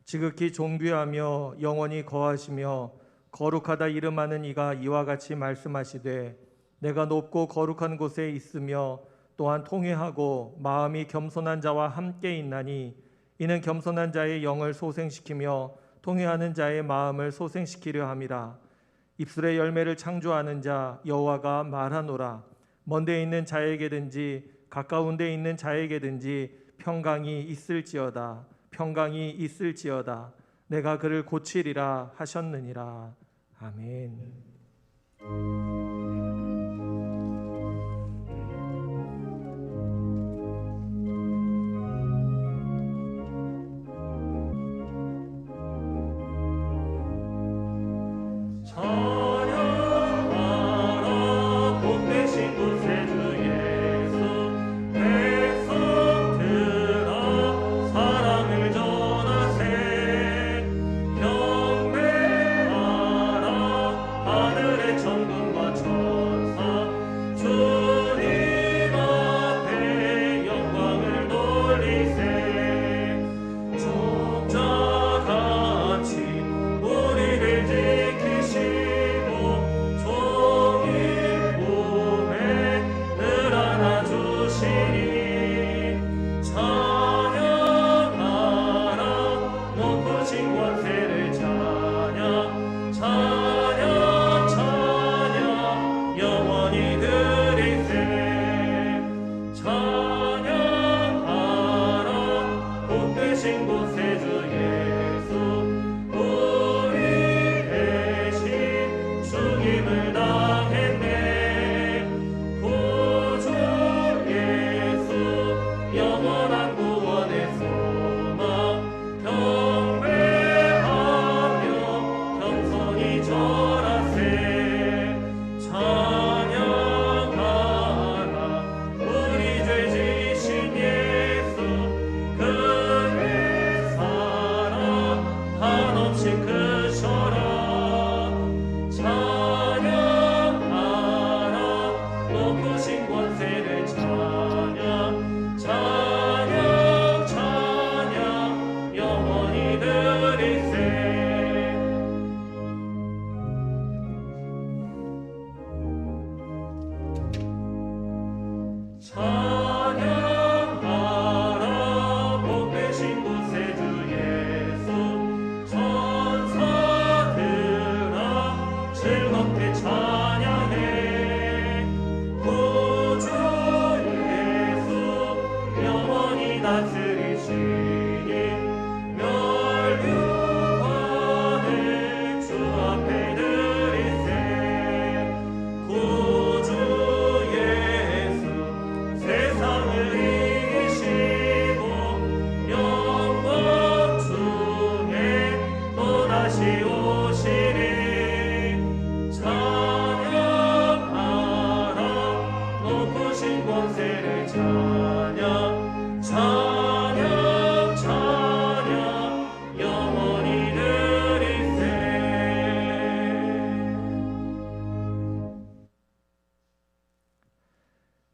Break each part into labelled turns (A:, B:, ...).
A: 지극히 존귀하며 영원히 거하시며 거룩하다 이름하는 이가 이와 같이 말씀하시되 내가 높고 거룩한 곳에 있으며 또한 통회하고 마음이 겸손한 자와 함께 있나니 이는 겸손한 자의 영을 소생시키며 통회하는 자의 마음을 소생시키려 함이라. 입술의 열매를 창조하는 자 여호와가 말하노라. 먼데 있는 자에게든지 가까운 데 있는 자에게든지 평강이 있을지어다. 평강이 있을지어다. 내가 그를 고치리라 하셨느니라. 아멘.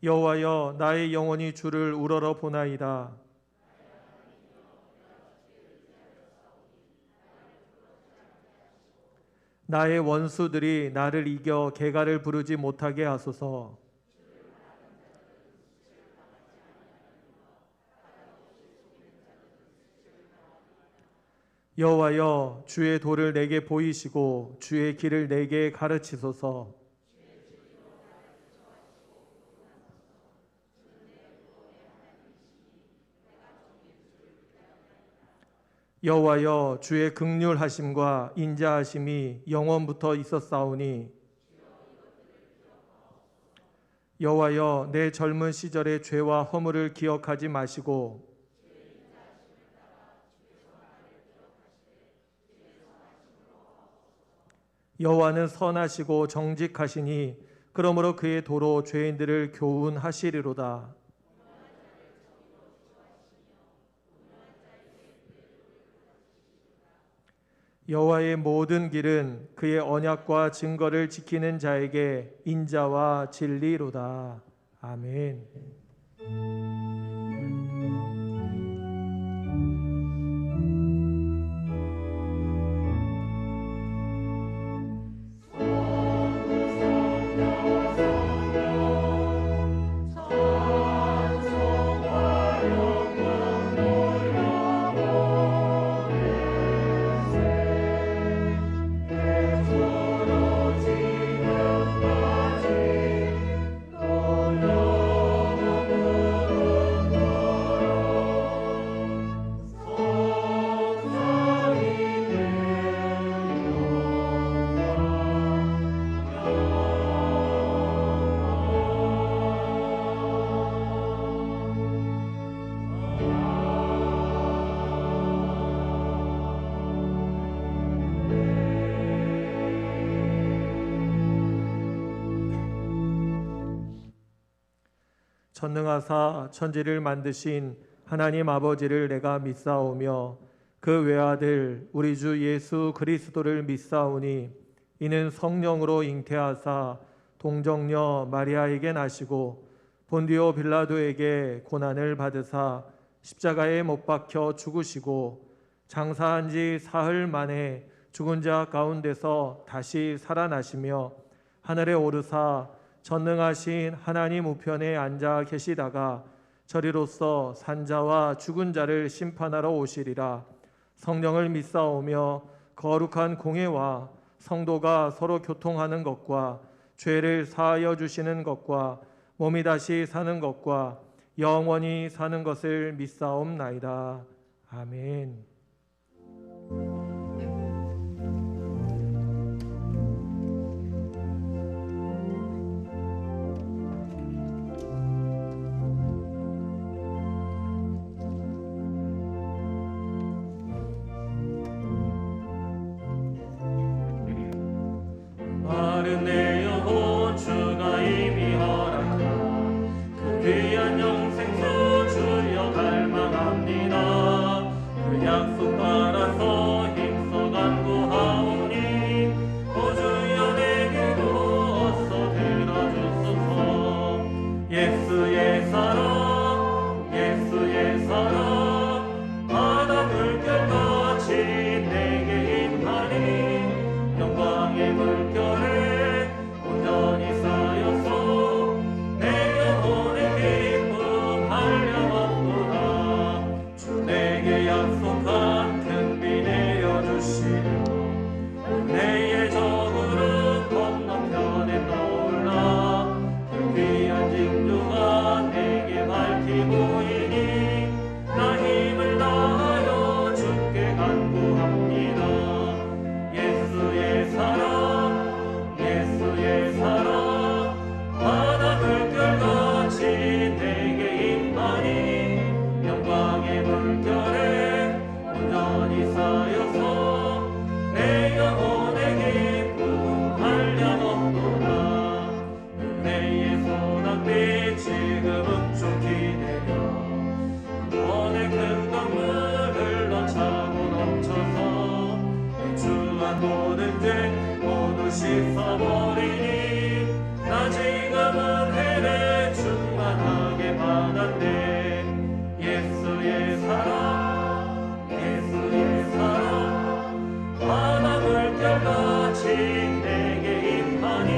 A: 여호와여, 나의 영혼이 주를 우러러 보나이다. 나의 원수들이 나를 이겨 개가를 부르지 못하게 하소서. 여호와여, 주의 도를 내게 보이시고 주의 길을 내게 가르치소서. 여호와여, 주의 긍휼하심과 인자하심이 영원부터 있었사오니 여호와여, 내 젊은 시절의 죄와 허물을 기억하지 마시고 여호와는 선하시고 정직하시니 그러므로 그의 도로 죄인들을 교훈하시리로다. 여호와의 모든 길은 그의 언약과 증거를 지키는 자에게 인자와 진리로다. 아멘. 전능하사 천지를 만드신 하나님 아버지를 내가 믿사오며 그 외아들 우리 주 예수 그리스도를 믿사오니 이는 성령으로 잉태하사 동정녀 마리아에게 나시고 본디오 빌라도에게 고난을 받으사 십자가에 못 박혀 죽으시고 장사한 지 사흘 만에 죽은 자 가운데서 다시 살아나시며 하늘에 오르사 전능하신 하나님 우편에 앉아 계시다가 저리로서 산자와 죽은 자를 심판하러 오시리라. 성령을 믿사오며 거룩한 공회와 성도가 서로 교통하는 것과 죄를 사하여 주시는 것과 몸이 다시 사는 것과 영원히 사는 것을 믿사옵나이다. 아멘.
B: 마른 내 영혼 주가 이미 허락한 그 귀한 영생수 주여 갈망합니다. 그 약속 따라서 힘써 간구하오니 오 주여 내 기도 어서 들어주소서. 예수의 사랑 예수의 사랑 바다 물결같이 내게 임하니 영광의 물결에 온전히 쌓여서 내 영혼의 기쁨 한량없도다. 주 내게 약속한 큰 비 내려주시며 은혜의 저구름 건너편에 떠올라 그 귀한 징조가 내게 밝히 보이니 나 힘을 다하여 주께 간구합니다. 예수의 사랑 예수의 사랑 바다 물결같이 내게 임하니 영광의 물결에 온전히 쌓여서 내 영혼의 기쁨 한량없도다. 은혜의 소낙비 지금 흡족히 내려 구원의 큰 강물 흘러차고 넘쳐서 주한 모든 죄 모두 씻어버리니 나 지금은 해내 충만하게 받았네. 예수의 사랑 예수의 사랑 바다 물결같이 내게 임하니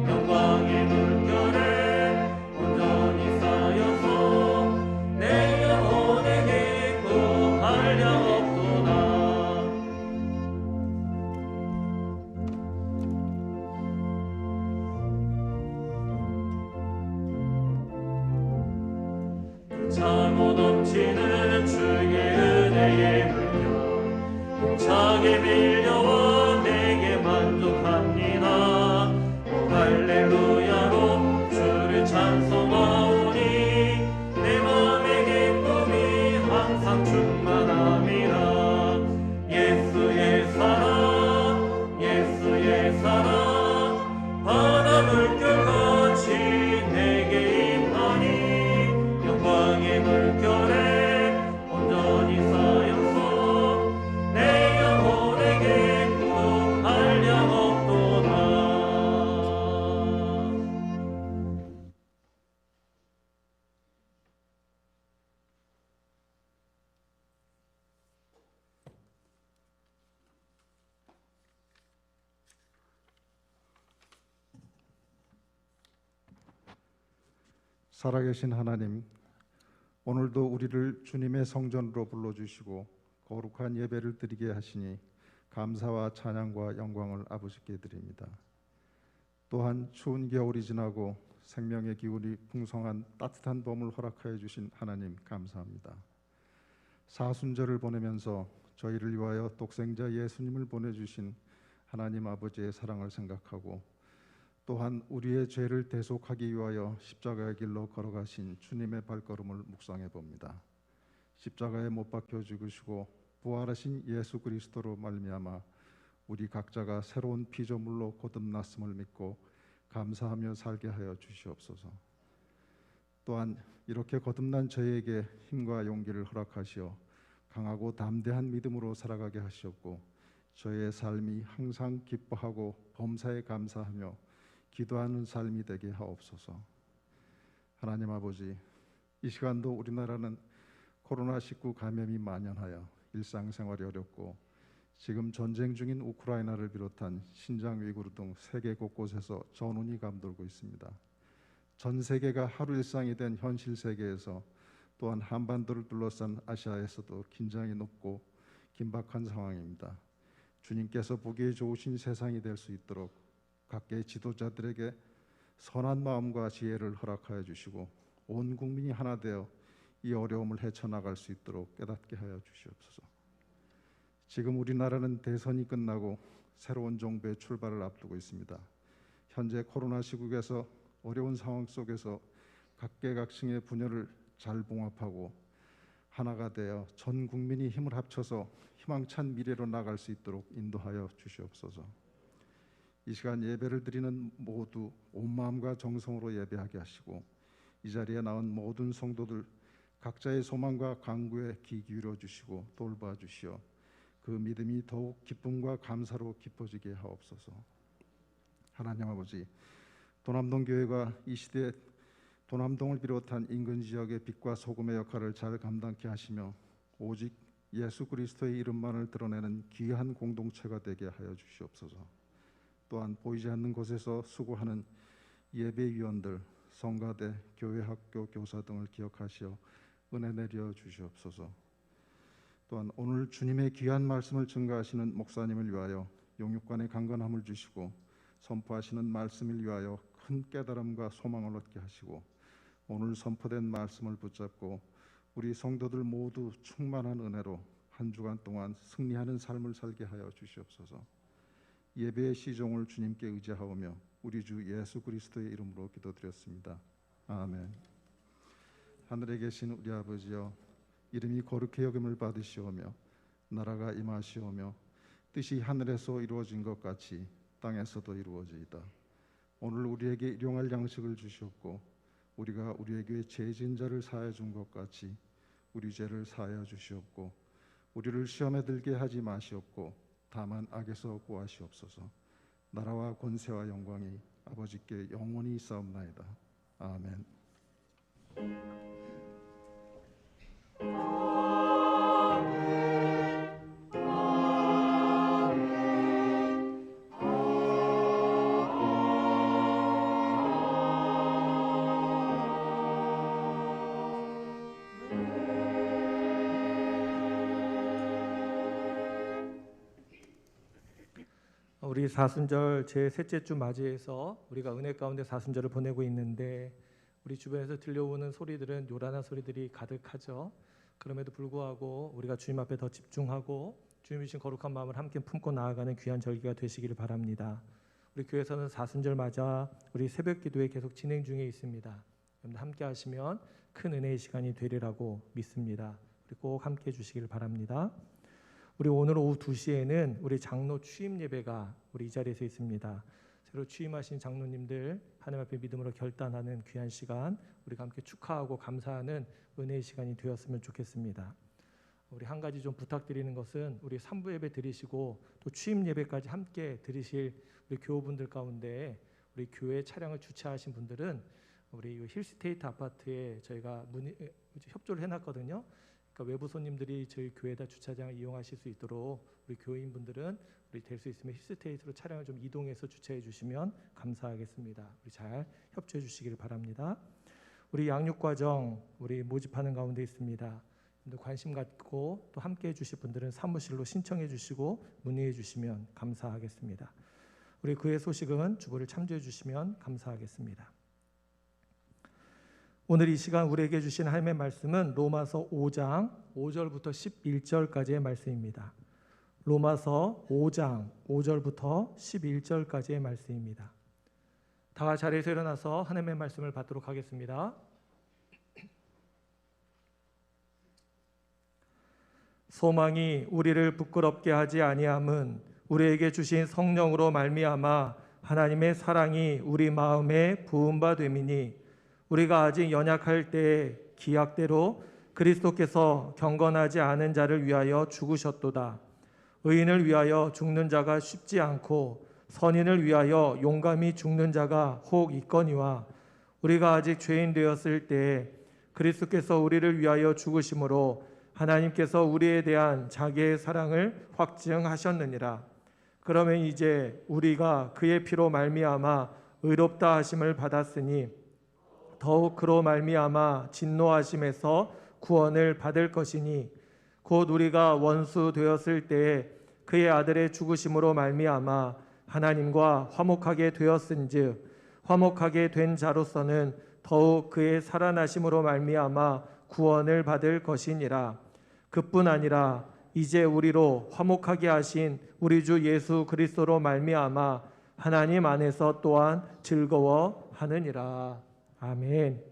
B: 영광의 물결에 온전히 쌓여서 내 영혼의 기쁨 한량없도다. 차고 넘치는 주의 은혜의 물결 차게 밀려와 내게 만족합니다. 오 할렐루야로 주를 찬송하오니 내 맘의 기쁨이 항상 충만합니다. 예수의 사랑 예수의 사랑 바다 물결같이 내게 임하니 영광의 물결에 온전히 쌓여서 내 영혼의 기쁨 한량없도다.
C: 살아계신 하나님, 오늘도 우리를 주님의 성전으로 불러주시고 거룩한 예배를 드리게 하시니 감사와 찬양과 영광을 아버지께 드립니다. 또한 추운 겨울이 지나고 생명의 기운이 풍성한 따뜻한 봄을 허락하여 주신 하나님 감사합니다. 사순절을 보내면서 저희를 위하여 독생자 예수님을 보내주신 하나님 아버지의 사랑을 생각하고 또한 우리의 죄를 대속하기 위하여 십자가의 길로 걸어가신 주님의 발걸음을 묵상해 봅니다. 십자가에 못 박혀 죽으시고 부활하신 예수 그리스도로 말미암아 우리 각자가 새로운 피조물로 거듭났음을 믿고 감사하며 살게 하여 주시옵소서. 또한 이렇게 거듭난 저희에게 힘과 용기를 허락하시어 강하고 담대한 믿음으로 살아가게 하시었고 저희의 삶이 항상 기뻐하고 범사에 감사하며 기도하는 삶이 되게 하옵소서. 하나님 아버지, 이 시간도 우리나라는 코로나19 감염이 만연하여 일상생활이 어렵고 지금 전쟁 중인 우크라이나를 비롯한 신장 위구르 등 세계 곳곳에서 전운이 감돌고 있습니다. 전 세계가 하루 일상이 된 현실 세계에서 또한 한반도를 둘러싼 아시아에서도 긴장이 높고 긴박한 상황입니다. 주님께서 보기에 좋으신 세상이 될 수 있도록 각계의 지도자들에게 선한 마음과 지혜를 허락하여 주시고 온 국민이 하나 되어 이 어려움을 헤쳐나갈 수 있도록 깨닫게 하여 주시옵소서. 지금 우리나라는 대선이 끝나고 새로운 정부의 출발을 앞두고 있습니다. 현재 코로나 시국에서 어려운 상황 속에서 각계각층의 분열을 잘 봉합하고 하나가 되어 전 국민이 힘을 합쳐서 희망찬 미래로 나갈 수 있도록 인도하여 주시옵소서. 이 시간 예배를 드리는 모두 온 마음과 정성으로 예배하게 하시고 이 자리에 나온 모든 성도들 각자의 소망과 간구에 귀 기울여 주시고 돌봐 주시어 그 믿음이 더욱 기쁨과 감사로 깊어지게 하옵소서. 하나님 아버지, 도남동 교회가 이 시대에 도남동을 비롯한 인근 지역의 빛과 소금의 역할을 잘 감당케 하시며 오직 예수 그리스도의 이름만을 드러내는 귀한 공동체가 되게 하여 주시옵소서. 또한 보이지 않는 곳에서 수고하는 예배위원들, 성가대, 교회학교 교사 등을 기억하시어 은혜 내려 주시옵소서. 또한 오늘 주님의 귀한 말씀을 증거하시는 목사님을 위하여 용육간의 강건함을 주시고 선포하시는 말씀을 위하여 큰 깨달음과 소망을 얻게 하시고 오늘 선포된 말씀을 붙잡고 우리 성도들 모두 충만한 은혜로 한 주간 동안 승리하는 삶을 살게 하여 주시옵소서. 예배의 시종을 주님께 의지하오며 우리 주 예수 그리스도의 이름으로 기도드렸습니다. 아멘. 하늘에 계신 우리 아버지여, 이름이 거룩히 여김을 받으시오며 나라가 임하시오며 뜻이 하늘에서 이루어진 것 같이 땅에서도 이루어지이다. 오늘 우리에게 일용할 양식을 주시옵고 우리가 우리에게 죄진 자를 사하여 준 것 같이 우리 죄를 사하여 주시옵고 우리를 시험에 들게 하지 마시옵고 다만 악에서 구하시옵소서. 나라와 권세와 영광이 아버지께 영원히 있사옵나이다. 아멘.
A: 우리 사순절 제 셋째 주 맞이해서 우리가 은혜 가운데 사순절을 보내고 있는데 우리 주변에서 들려오는 소리들은 요란한 소리들이 가득하죠. 그럼에도 불구하고 우리가 주님 앞에 더 집중하고 주님 주신 거룩한 마음을 함께 품고 나아가는 귀한 절기가 되시기를 바랍니다. 우리 교회에서는 사순절 맞아 우리 새벽 기도회 계속 진행 중에 있습니다. 여러분 함께 하시면 큰 은혜의 시간이 되리라고 믿습니다. 우리 꼭 함께 해주시기를 바랍니다. 우리 오늘 오후 2시에는 우리 장로 취임 예배가 우리 이 자리에서 있습니다. 새로 취임하신 장로님들 하나님 앞에 믿음으로 결단하는 귀한 시간, 우리가 함께 축하하고 감사하는 은혜의 시간이 되었으면 좋겠습니다. 우리 한 가지 좀 부탁드리는 것은 우리 3부 예배 드리시고 또 취임 예배까지 함께 드리실 우리 교우분들 가운데 우리 교회 차량을 주차하신 분들은 우리 힐스테이트 아파트에 저희가 협조를 해놨거든요. 그러니까 외부 손님들이 저희 교회다 주차장을 이용하실 수 있도록 우리 교인분들은 우리 될 수 있으면 힐스테이트로 차량을 좀 이동해서 주차해 주시면 감사하겠습니다. 우리 잘 협조해 주시기를 바랍니다. 우리 양육과정 우리 모집하는 가운데 있습니다. 관심 갖고 또 함께 해주실 분들은 사무실로 신청해 주시고 문의해 주시면 감사하겠습니다. 우리 그의 소식은 주보를 참조해 주시면 감사하겠습니다. 오늘 이 시간 우리에게 주신 하나님의 말씀은 로마서 5장 5절부터 11절까지의 말씀입니다. 로마서 5장 5절부터 11절까지의 말씀입니다. 다 같이 자리에서 일어나서 하나님의 말씀을 받도록 하겠습니다. 소망이 우리를 부끄럽게 하지 아니함은 우리에게 주신 성령으로 말미암아 하나님의 사랑이 우리 마음에 부은 바 됨이니 우리가 아직 연약할 때에 기약대로 그리스도께서 경건하지 않은 자를 위하여 죽으셨도다. 의인을 위하여 죽는 자가 쉽지 않고 선인을 위하여 용감히 죽는 자가 혹 있거니와 우리가 아직 죄인 되었을 때에 그리스도께서 우리를 위하여 죽으심으로 하나님께서 우리에 대한 자기의 사랑을 확증하셨느니라. 그러면 이제 우리가 그의 피로 말미암아 의롭다 하심을 받았으니 더욱 그로 말미암아 진노하심에서 구원을 받을 것이니 곧 우리가 원수 되었을 때에 그의 아들의 죽으심으로 말미암아 하나님과 화목하게 되었은즉 화목하게 된 자로서는 더욱 그의 살아나심으로 말미암아 구원을 받을 것이니라. 그뿐 아니라 이제 우리로 화목하게 하신 우리 주 예수 그리스도로 말미암아 하나님 안에서 또한 즐거워하느니라. 아멘.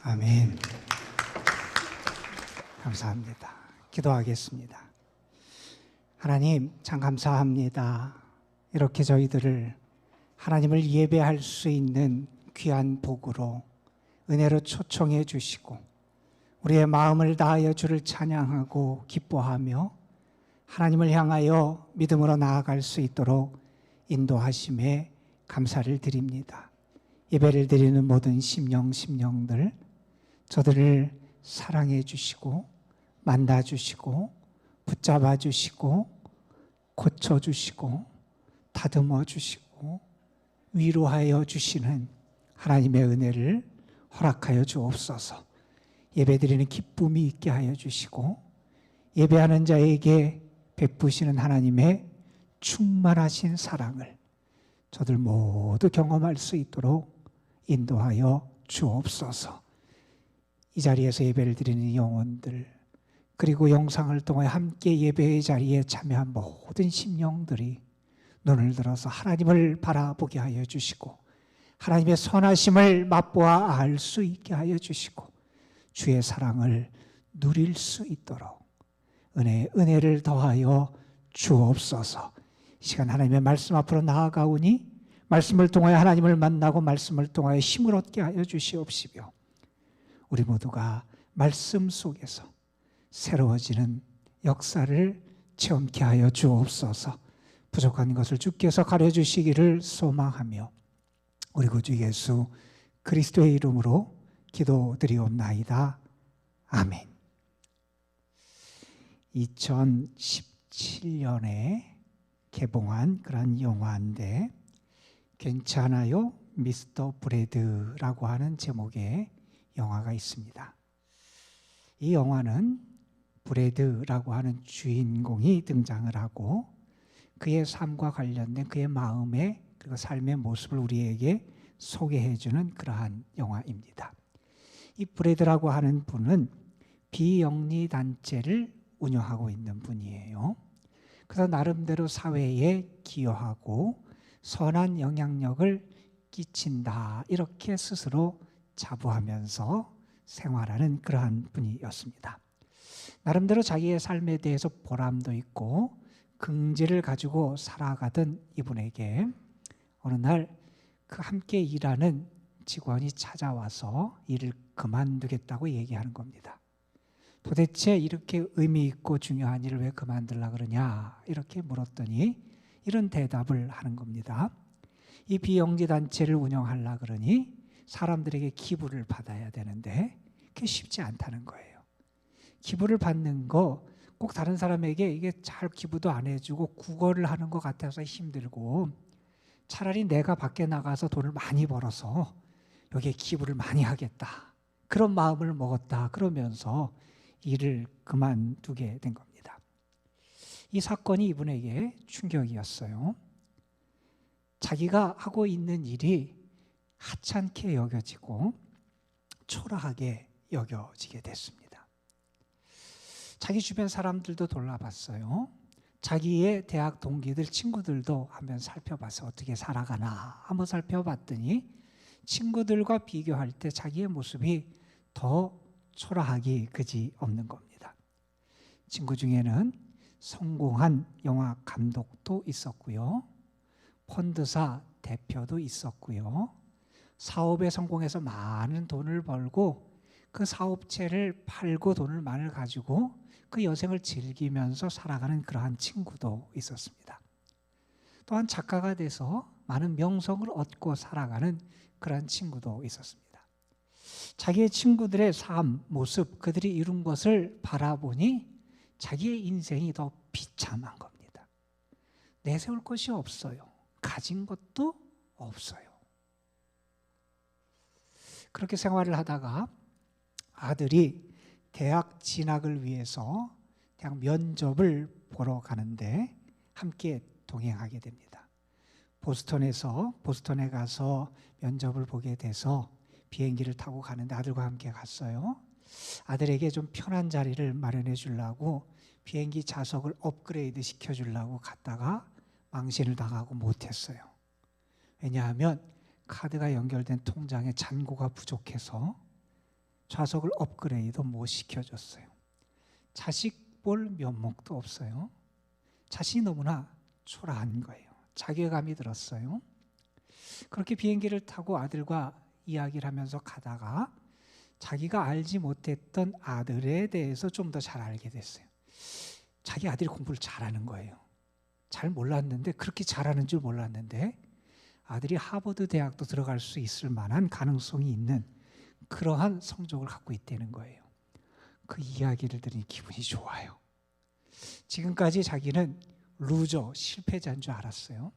D: 아멘. 감사합니다. 기도하겠습니다. 하나님, 참 감사합니다. 이렇게 저희들을 하나님을 예배할 수 있는 귀한 복으로 은혜로 초청해 주시고 우리의 마음을 다하여 주를 찬양하고 기뻐하며 하나님을 향하여 믿음으로 나아갈 수 있도록 인도하심에 감사를 드립니다. 예배를 드리는 모든 심령들 저들을 사랑해 주시고 만나 주시고 붙잡아 주시고 고쳐 주시고 다듬어 주시고 위로하여 주시는 하나님의 은혜를 허락하여 주옵소서. 예배드리는 기쁨이 있게 하여 주시고 예배하는 자에게 베푸시는 하나님의 충만하신 사랑을 저들 모두 경험할 수 있도록 인도하여 주옵소서. 이 자리에서 예배를 드리는 영혼들, 그리고 영상을 통해 함께 예배의 자리에 참여한 모든 심령들이 눈을 들어서 하나님을 바라보게 하여 주시고 하나님의 선하심을 맛보아 알 수 있게 하여 주시고 주의 사랑을 누릴 수 있도록 은혜를 더하여 주옵소서. 이 시간 하나님의 말씀 앞으로 나아가오니 말씀을 통하여 하나님을 만나고 말씀을 통하여 힘을 얻게 하여 주시옵시며 우리 모두가 말씀 속에서 새로워지는 역사를 체험케 하여 주옵소서. 부족한 것을 주께서 가려주시기를 소망하며 우리 구주 예수 그리스도의 이름으로 기도드리옵나이다. 아멘. 2017년에 개봉한 그런 영화인데 괜찮아요 미스터 브래드라고 하는 제목의 영화가 있습니다. 이 영화는 브래드라고 하는 주인공이 등장을 하고 그의 삶과 관련된 그의 마음의 그리고 삶의 모습을 우리에게 소개해 주는 그러한 영화입니다. 이 브래드라고 하는 분은 비영리 단체를 운영하고 있는 분이에요. 그래서 나름대로 사회에 기여하고 선한 영향력을 끼친다 이렇게 스스로 자부하면서 생활하는 그러한 분이었습니다. 나름대로 자기의 삶에 대해서 보람도 있고 긍지를 가지고 살아가던 이분에게 어느 날 그 함께 일하는 직원이 찾아와서 일을 그만두겠다고 얘기하는 겁니다. 도대체 이렇게 의미 있고 중요한 일을 왜 그만두려고 그러냐 이렇게 물었더니 이런 대답을 하는 겁니다. 이 비영리 단체를 운영하려고 그러니 사람들에게 기부를 받아야 되는데 그게 쉽지 않다는 거예요. 기부를 받는 거 꼭 다른 사람에게 이게 잘 기부도 안 해주고 구걸을 하는 것 같아서 힘들고 차라리 내가 밖에 나가서 돈을 많이 벌어서 여기에 기부를 많이 하겠다. 그런 마음을 먹었다. 그러면서 일을 그만두게 된 겁니다. 이 사건이 이분에게 충격이었어요. 자기가 하고 있는 일이 하찮게 여겨지고 초라하게 여겨지게 됐습니다. 자기 주변 사람들도 돌아봤어요. 자기의 대학 동기들, 친구들도 한번 살펴봐서 어떻게 살아가나 한번 살펴봤더니 친구들과 비교할 때 자기의 모습이 더 초라하기 그지 없는 겁니다. 친구 중에는 성공한 영화 감독도 있었고요. 펀드사 대표도 있었고요. 사업에 성공해서 많은 돈을 벌고 그 사업체를 팔고 돈을 많이 가지고 그 여생을 즐기면서 살아가는 그러한 친구도 있었습니다. 또한 작가가 돼서 많은 명성을 얻고 살아가는 그러한 친구도 있었습니다. 자기의 친구들의 삶, 모습, 그들이 이룬 것을 바라보니 자기의 인생이 더 비참한 겁니다. 내세울 것이 없어요. 가진 것도 없어요. 그렇게 생활을 하다가 아들이 대학 진학을 위해서 대학 면접을 보러 가는데 함께 동행하게 됩니다. 보스턴에 가서 면접을 보게 돼서 비행기를 타고 가는데 아들과 함께 갔어요. 아들에게 좀 편한 자리를 마련해 주려고 비행기 좌석을 업그레이드 시켜주려고 갔다가 망신을 당하고 못했어요. 왜냐하면 카드가 연결된 통장에 잔고가 부족해서 좌석을 업그레이드 못 시켜줬어요. 자식 볼 면목도 없어요. 자신이 너무나 초라한 거예요. 자괴감이 들었어요. 그렇게 비행기를 타고 아들과 이야기를 하면서 가다가 자기가 알지 못했던 아들에 대해서 좀 더 잘 알게 됐어요. 자기 아들이 공부를 잘하는 거예요. 잘 몰랐는데 그렇게 잘하는 줄 몰랐는데 아들이 하버드 대학도 들어갈 수 있을 만한 가능성이 있는 그러한 성적을 갖고 있다는 거예요. 그 이야기를 들으니 기분이 좋아요. 지금까지 자기는 루저, 실패자인 줄 알았어요.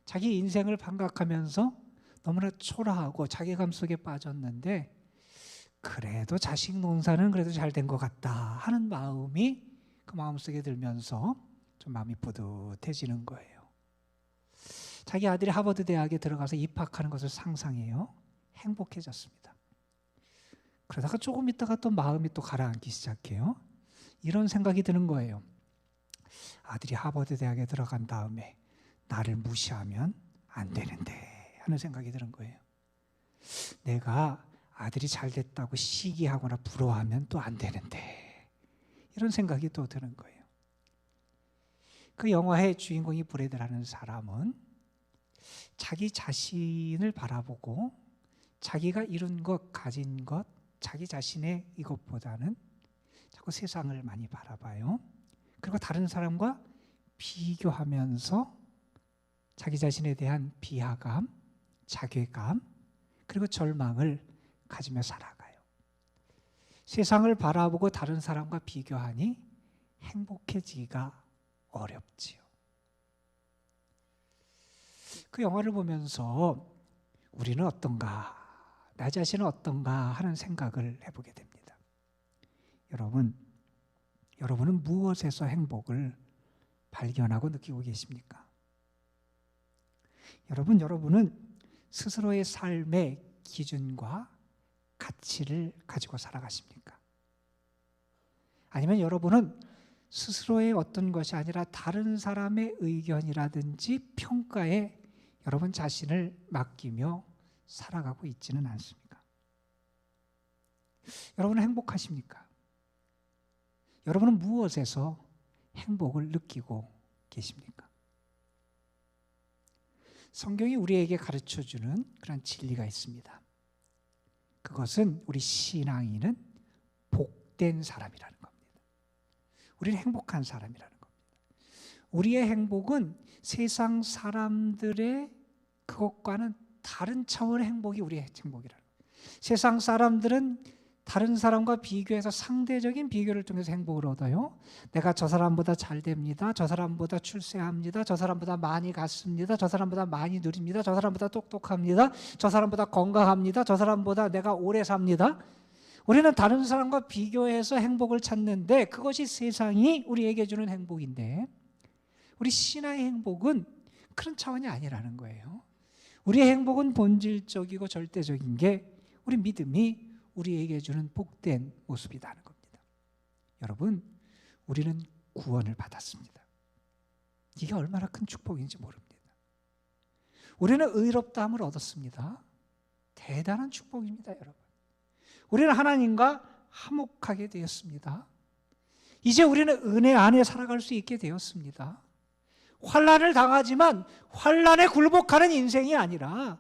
D: 자기 인생을 반각하면서 너무나 초라하고 자괴감 속에 빠졌는데 그래도 자식 농사는 그래도 잘 된 것 같다 하는 마음이 그 마음속에 들면서 좀 마음이 뿌듯해지는 거예요. 자기 아들이 하버드 대학에 들어가서 입학하는 것을 상상해요. 행복해졌습니다. 그러다가 조금 있다가 또 마음이 또 가라앉기 시작해요. 이런 생각이 드는 거예요. 아들이 하버드 대학에 들어간 다음에 나를 무시하면 안 되는데 하는 생각이 드는 거예요. 내가 아들이 잘 됐다고 시기하거나 부러워하면 또 안 되는데 이런 생각이 또 드는 거예요. 그 영화의 주인공이 브래드라는 사람은 자기 자신을 바라보고 자기가 이룬 것, 가진 것, 자기 자신의 이것보다는 자꾸 세상을 많이 바라봐요. 그리고 다른 사람과 비교하면서 자기 자신에 대한 비하감, 자괴감, 그리고 절망을 가지며 살아가요. 세상을 바라보고 다른 사람과 비교하니 행복해지기가 어렵지요. 그 영화를 보면서 우리는 어떤가, 나 자신은 어떤가 하는 생각을 해보게 됩니다. 여러분은 무엇에서 행복을 발견하고 느끼고 계십니까? 여러분은 스스로의 삶의 기준과 가치를 가지고 살아가십니까? 아니면 여러분은 스스로의 어떤 것이 아니라 다른 사람의 의견이라든지 평가에 여러분 자신을 맡기며 살아가고 있지는 않습니까? 여러분은 행복하십니까? 여러분은 무엇에서 행복을 느끼고 계십니까? 성경이 우리에게 가르쳐주는 그런 진리가 있습니다. 그것은 우리 신앙인은 복된 사람이라는 겁니다. 우리는 행복한 사람이라는 겁니다. 우리의 행복은 세상 사람들의 그것과는 다른 차원의 행복이 우리의 행복이라는 거예요. 세상 사람들은 다른 사람과 비교해서 상대적인 비교를 통해서 행복을 얻어요. 내가 저 사람보다 잘 됩니다. 저 사람보다 출세합니다. 저 사람보다 많이 갔습니다. 저 사람보다 많이 누립니다. 저 사람보다 똑똑합니다. 저 사람보다 건강합니다. 저 사람보다 내가 오래 삽니다. 우리는 다른 사람과 비교해서 행복을 찾는데 그것이 세상이 우리에게 주는 행복인데 우리 신앙의 행복은 그런 차원이 아니라는 거예요. 우리의 행복은 본질적이고 절대적인 게 우리 믿음이 우리에게 주는 복된 모습이라는 겁니다. 여러분, 우리는 구원을 받았습니다. 이게 얼마나 큰 축복인지 모릅니다. 우리는 의롭다함을 얻었습니다. 대단한 축복입니다, 여러분. 우리는 하나님과 화목하게 되었습니다. 이제 우리는 은혜 안에 살아갈 수 있게 되었습니다. 환난을 당하지만 환난에 굴복하는 인생이 아니라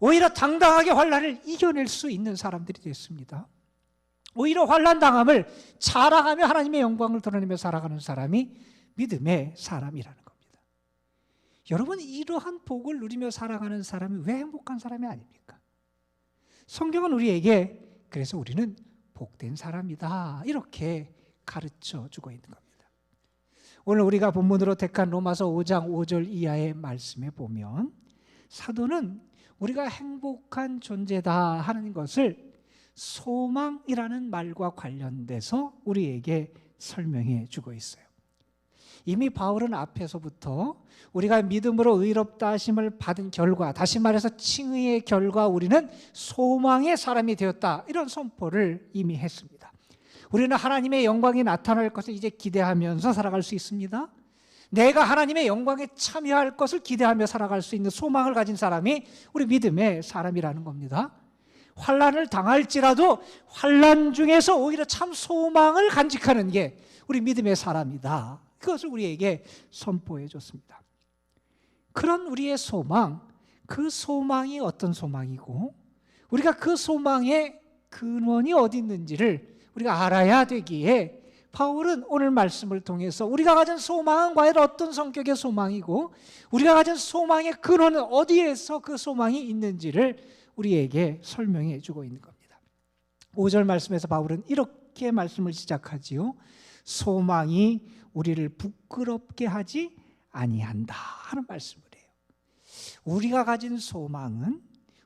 D: 오히려 당당하게 환난을 이겨낼 수 있는 사람들이 됐습니다. 오히려 환난 당함을 자랑하며 하나님의 영광을 드러내며 살아가는 사람이 믿음의 사람이라는 겁니다. 여러분, 이러한 복을 누리며 살아가는 사람이 왜 행복한 사람이 아닙니까? 성경은 우리에게 그래서 우리는 복된 사람이다 이렇게 가르쳐 주고 있는 겁니다. 오늘 우리가 본문으로 택한 로마서 5장 5절 이하의 말씀에 보면 사도는 우리가 행복한 존재다 하는 것을 소망이라는 말과 관련돼서 우리에게 설명해 주고 있어요. 이미 바울은 앞에서부터 우리가 믿음으로 의롭다 하심을 받은 결과, 다시 말해서 칭의의 결과 우리는 소망의 사람이 되었다 이런 선포를 이미 했습니다. 우리는 하나님의 영광이 나타날 것을 이제 기대하면서 살아갈 수 있습니다. 내가 하나님의 영광에 참여할 것을 기대하며 살아갈 수 있는 소망을 가진 사람이 우리 믿음의 사람이라는 겁니다. 환난을 당할지라도 환난 중에서 오히려 참 소망을 간직하는 게 우리 믿음의 사람이다. 그것을 우리에게 선포해 줬습니다. 그런 우리의 소망, 그 소망이 어떤 소망이고 우리가 그 소망의 근원이 어디 있는지를 우리가 알아야 되기에 바울은 오늘 말씀을 통해서 우리가 가진 소망은 과연 어떤 성격의 소망이고 우리가 가진 소망의 근원은 어디에서 그 소망이 있는지를 우리에게 설명해 주고 있는 겁니다. 5절 말씀에서 바울은 이렇게 말씀을 시작하지요. 소망이 우리를 부끄럽게 하지 아니한다 하는 말씀을 해요. 우리가 가진 소망은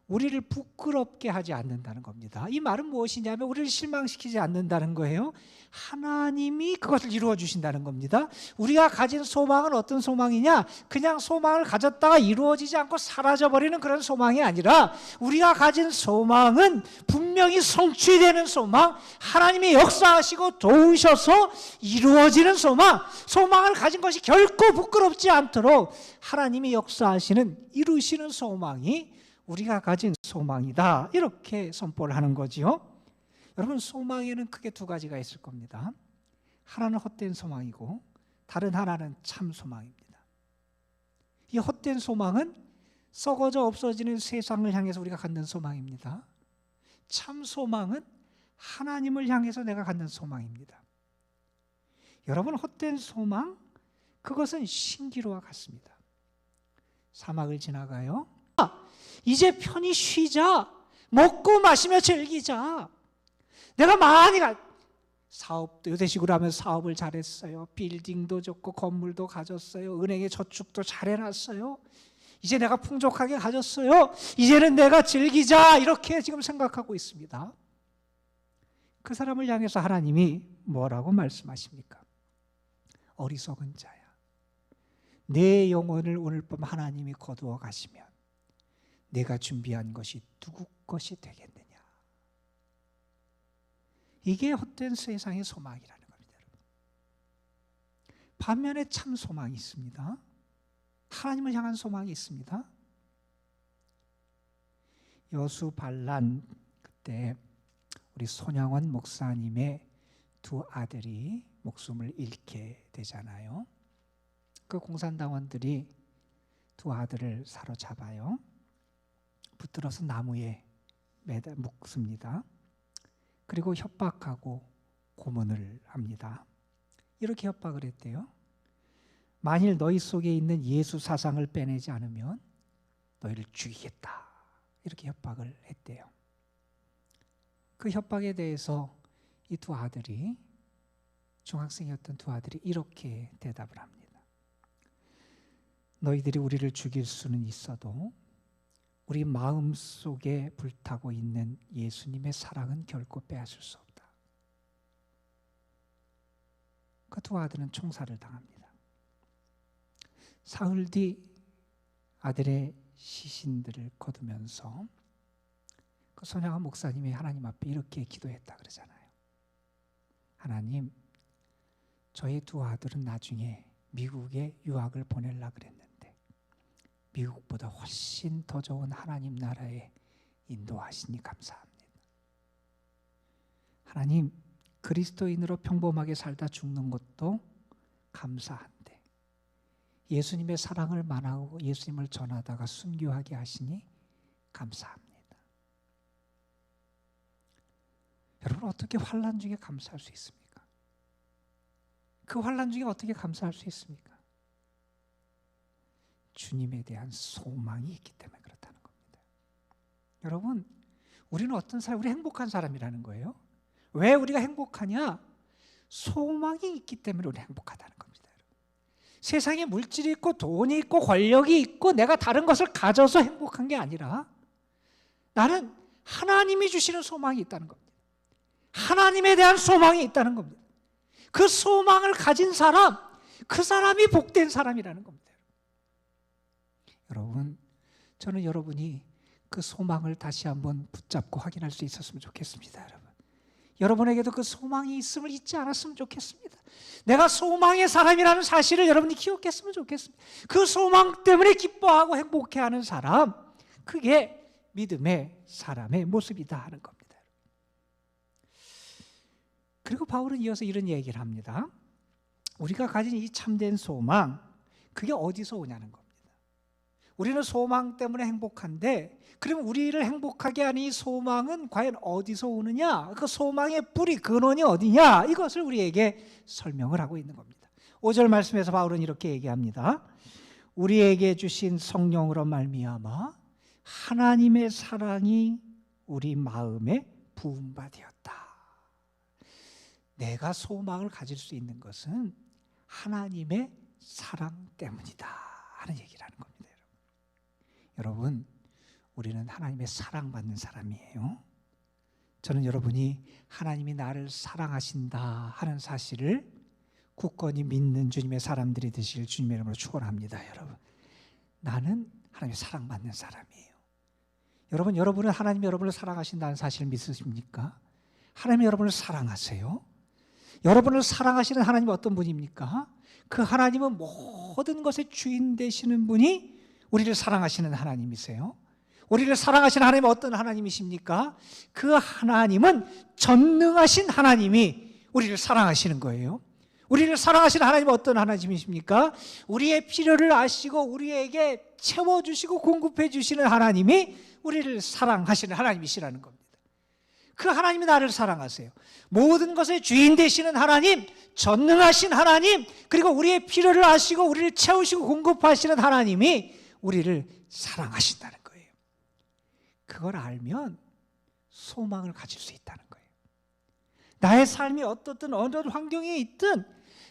D: 우리를 부끄럽게 하지 않는다는 겁니다. 이 말은 무엇이냐면 우리를 실망시키지 않는다는 거예요. 하나님이 그것을 이루어 주신다는 겁니다. 우리가 가진 소망은 어떤 소망이냐? 그냥 소망을 가졌다가 이루어지지 않고 사라져버리는 그런 소망이 아니라 우리가 가진 소망은 분명히 성취되는 소망, 하나님이 역사하시고 도우셔서 이루어지는 소망, 소망을 가진 것이 결코 부끄럽지 않도록 하나님이 역사하시는, 이루시는 소망이 우리가 가진 소망이다. 이렇게 선포를 하는 거지요. 여러분, 소망에는 크게 두 가지가 있을 겁니다. 하나는 헛된 소망이고 다른 하나는 참 소망입니다. 이 헛된 소망은 썩어져 없어지는 세상을 향해서 우리가 갖는 소망입니다. 참 소망은 하나님을 향해서 내가 갖는 소망입니다. 여러분, 헛된 소망, 그것은 신기루와 같습니다. 사막을 지나가요. 이제 편히 쉬자. 먹고 마시며 즐기자. 내가 많이 사업도 요새식으로 하면 사업을 잘했어요. 빌딩도 좋고 건물도 가졌어요. 은행에 저축도 잘해놨어요. 이제 내가 풍족하게 가졌어요. 이제는 내가 즐기자. 이렇게 지금 생각하고 있습니다. 그 사람을 향해서 하나님이 뭐라고 말씀하십니까? 어리석은 자야. 내 영혼을 오늘 밤 하나님이 거두어 가시면 내가 준비한 것이 누구 것이 되겠느냐. 이게 헛된 세상의 소망이라는 겁니다. 반면에 참 소망이 있습니다. 하나님을 향한 소망이 있습니다. 여수반란 그때 우리 손양원 목사님의 두 아들이 목숨을 잃게 되잖아요. 그 공산당원들이 두 아들을 사로잡아요. 붙들어서 나무에 묶습니다. 그리고 협박하고 고문을 합니다. 이렇게 협박을 했대요. 만일 너희 속에 있는 예수 사상을 빼내지 않으면 너희를 죽이겠다. 이렇게 협박을 했대요. 그 협박에 대해서 이 두 아들이, 중학생이었던 두 아들이 이렇게 대답을 합니다. 너희들이 우리를 죽일 수는 있어도 우리 마음속에 불타고 있는 예수님의 사랑은 결코 빼앗을 수 없다. 그 두 아들은 총살을 당합니다. 사흘 뒤 아들의 시신들을 거두면서 그 손양원 목사님이 하나님 앞에 이렇게 기도했다 그러잖아요. 하나님, 저희 두 아들은 나중에 미국에 유학을 보내려고 그랬는데 미국보다 훨씬 더 좋은 하나님 나라에 인도하시니 감사합니다. 하나님, 그리스도인으로 평범하게 살다 죽는 것도 감사한데 예수님의 사랑을 만나고 예수님을 전하다가 순교하게 하시니 감사합니다. 여러분, 어떻게 환난 중에 감사할 수 있습니까? 그 환난 중에 어떻게 감사할 수 있습니까? 주님에 대한 소망이 있기 때문에 그렇다는 겁니다. 여러분, 우리는 어떤 사람, 우리 행복한 사람이라는 거예요. 왜 우리가 행복하냐? 소망이 있기 때문에 우리 행복하다는 겁니다. 세상에 물질이 있고 돈이 있고 권력이 있고 내가 다른 것을 가져서 행복한 게 아니라 나는 하나님이 주시는 소망이 있다는 겁니다. 하나님에 대한 소망이 있다는 겁니다. 그 소망을 가진 사람, 그 사람이 복된 사람이라는 겁니다. 여러분, 저는 여러분이 그 소망을 다시 한번 붙잡고 확인할 수 있었으면 좋겠습니다. 여러분, 여러분에게도 그 소망이 있음을 잊지 않았으면 좋겠습니다. 내가 소망의 사람이라는 사실을 여러분이 기억했으면 좋겠습니다. 그 소망 때문에 기뻐하고 행복해하는 사람, 그게 믿음의 사람의 모습이다 하는 겁니다. 그리고 바울은 이어서 이런 얘기를 합니다. 우리가 가진 이 참된 소망, 그게 어디서 오냐는 겁니다. 우리는 소망 때문에 행복한데, 그러면 우리를 행복하게 하는 이 소망은 과연 어디서 오느냐? 그 소망의 뿌리, 근원이 어디냐? 이것을 우리에게 설명을 하고 있는 겁니다. 5절 말씀에서 바울은 이렇게 얘기합니다. 우리에게 주신 성령으로 말미암아 하나님의 사랑이 우리 마음에 부은 바 되었다. 내가 소망을 가질 수 있는 것은 하나님의 사랑 때문이다 하는 얘기를 하는 겁니다. 여러분, 우리는 하나님의 사랑받는 사람이에요. 저는 여러분이 하나님이 나를 사랑하신다 하는 사실을 굳건히 믿는 주님의 사람들이 되시길 주님의 이름으로 축원합니다. 여러분, 나는 하나님의 사랑받는 사람이에요. 여러분은 하나님이 여러분을 사랑하신다는 사실을 믿으십니까? 하나님이 여러분을 사랑하세요. 여러분을 사랑하시는 하나님은 어떤 분입니까? 그 하나님은 모든 것의 주인 되시는 분이 우리를 사랑하시는 하나님이세요. 우리를 사랑하시는 하나님은 어떤 하나님이십니까? 그 하나님은 전능하신 하나님이 우리를 사랑하시는 거예요. 우리를 사랑하시는 하나님은 어떤 하나님이십니까? 우리의 필요를 아시고 우리에게 채워주시고 공급해 주시는 하나님이 우리를 사랑하시는 하나님이시라는 겁니다. 그 하나님이 나를 사랑하세요. 모든 것의 주인 되시는 하나님, 전능하신 하나님, 그리고 우리의 필요를 아시고 우리를 채우시고 공급하시는 하나님이 우리를 사랑하신다는 거예요. 그걸 알면 소망을 가질 수 있다는 거예요. 나의 삶이 어떻든 어느 환경에 있든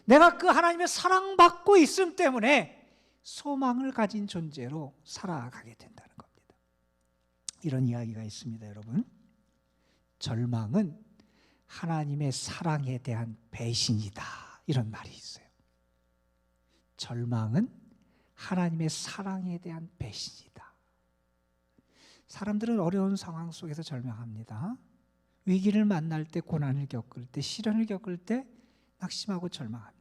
D: 내가 그 하나님의 사랑받고 있음 때문에 소망을 가진 존재로 살아가게 된다는 겁니다. 이런 이야기가 있습니다, 여러분. 절망은 하나님의 사랑에 대한 배신이다, 이런 말이 있어요. 절망은 하나님의 사랑에 대한 배신이다. 사람들은 어려운 상황 속에서 절망합니다. 위기를 만날 때, 고난을 겪을 때, 시련을 겪을 때 낙심하고 절망합니다.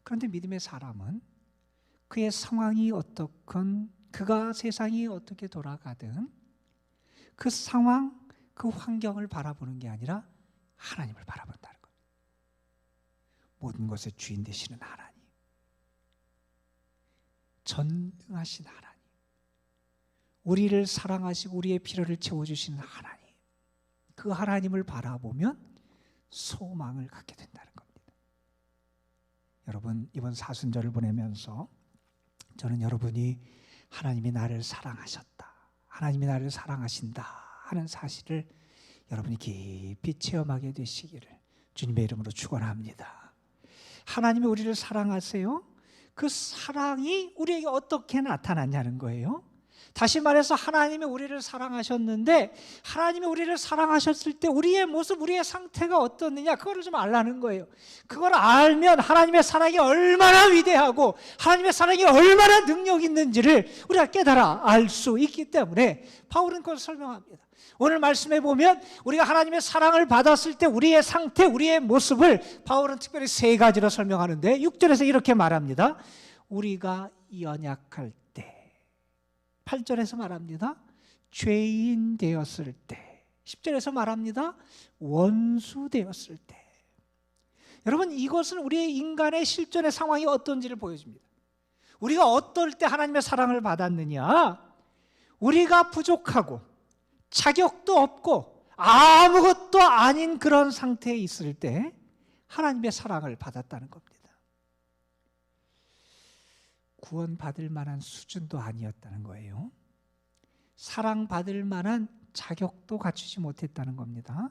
D: 그런데 믿음의 사람은 그의 상황이 어떻건, 그가 세상이 어떻게 돌아가든 그 상황, 그 환경을 바라보는 게 아니라 하나님을 바라본다는 겁니다. 모든 것의 주인 되시는 하나님, 전능하신 하나님, 우리를 사랑하시고 우리의 필요를 채워주시는 하나님, 그 하나님을 바라보면 소망을 갖게 된다는 겁니다. 여러분, 이번 사순절을 보내면서 저는 여러분이 하나님이 나를 사랑하셨다, 하나님이 나를 사랑하신다 하는 사실을 여러분이 깊이 체험하게 되시기를 주님의 이름으로 축원합니다. 하나님이 우리를 사랑하세요. 그 사랑이 우리에게 어떻게 나타났냐는 거예요. 다시 말해서 하나님이 우리를 사랑하셨는데, 하나님이 우리를 사랑하셨을 때 우리의 모습, 우리의 상태가 어떻느냐, 그거를 좀 알라는 거예요. 그걸 알면 하나님의 사랑이 얼마나 위대하고 하나님의 사랑이 얼마나 능력 있는지를 우리가 깨달아 알 수 있기 때문에 바울은 그걸 설명합니다. 오늘 말씀에 보면 우리가 하나님의 사랑을 받았을 때 우리의 상태, 우리의 모습을 바울은 특별히 세 가지로 설명하는데, 6절에서 이렇게 말합니다. 우리가 연약할 때, 8절에서 말합니다. 죄인 되었을 때, 10절에서 말합니다. 원수 되었을 때. 여러분, 이것은 우리의 인간의 실존의 상황이 어떤지를 보여줍니다. 우리가 어떨 때 하나님의 사랑을 받았느냐? 우리가 부족하고 자격도 없고 아무것도 아닌 그런 상태에 있을 때 하나님의 사랑을 받았다는 겁니다. 구원받을 만한 수준도 아니었다는 거예요. 사랑받을 만한 자격도 갖추지 못했다는 겁니다.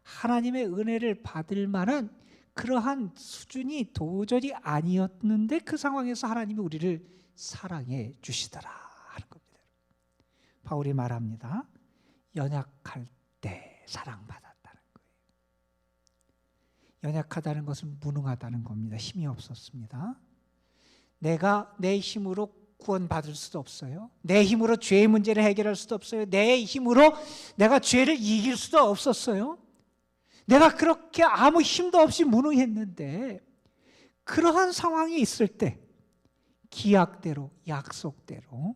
D: 하나님의 은혜를 받을 만한 그러한 수준이 도저히 아니었는데 그 상황에서 하나님이 우리를 사랑해 주시더라 하는 겁니다. 바울이 말합니다. 연약할 때 사랑받았다는 거예요. 연약하다는 것은 무능하다는 겁니다. 힘이 없었습니다. 내가 내 힘으로 구원받을 수도 없어요. 내 힘으로 죄의 문제를 해결할 수도 없어요. 내 힘으로 내가 죄를 이길 수도 없었어요. 내가 그렇게 아무 힘도 없이 무능했는데, 그러한 상황이 있을 때 기약대로, 약속대로,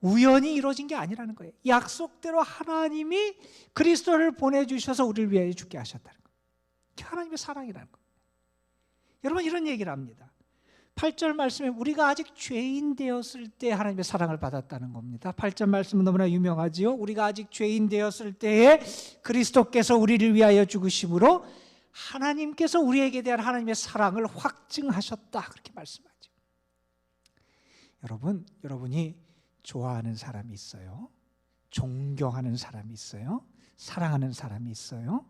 D: 우연히 이루어진 게 아니라는 거예요. 약속대로 하나님이 그리스도를 보내주셔서 우리를 위하여 죽게 하셨다는 거예요. 하나님의 사랑이라는 거예요. 여러분, 이런 얘기를 합니다. 8절 말씀에 우리가 아직 죄인 되었을 때 하나님의 사랑을 받았다는 겁니다. 8절 말씀은 너무나 유명하지요. 우리가 아직 죄인 되었을 때에 그리스도께서 우리를 위하여 죽으심으로 하나님께서 우리에게 대한 하나님의 사랑을 확증하셨다, 그렇게 말씀하죠. 여러분이 좋아하는 사람이 있어요. 존경하는 사람이 있어요. 사랑하는 사람이 있어요.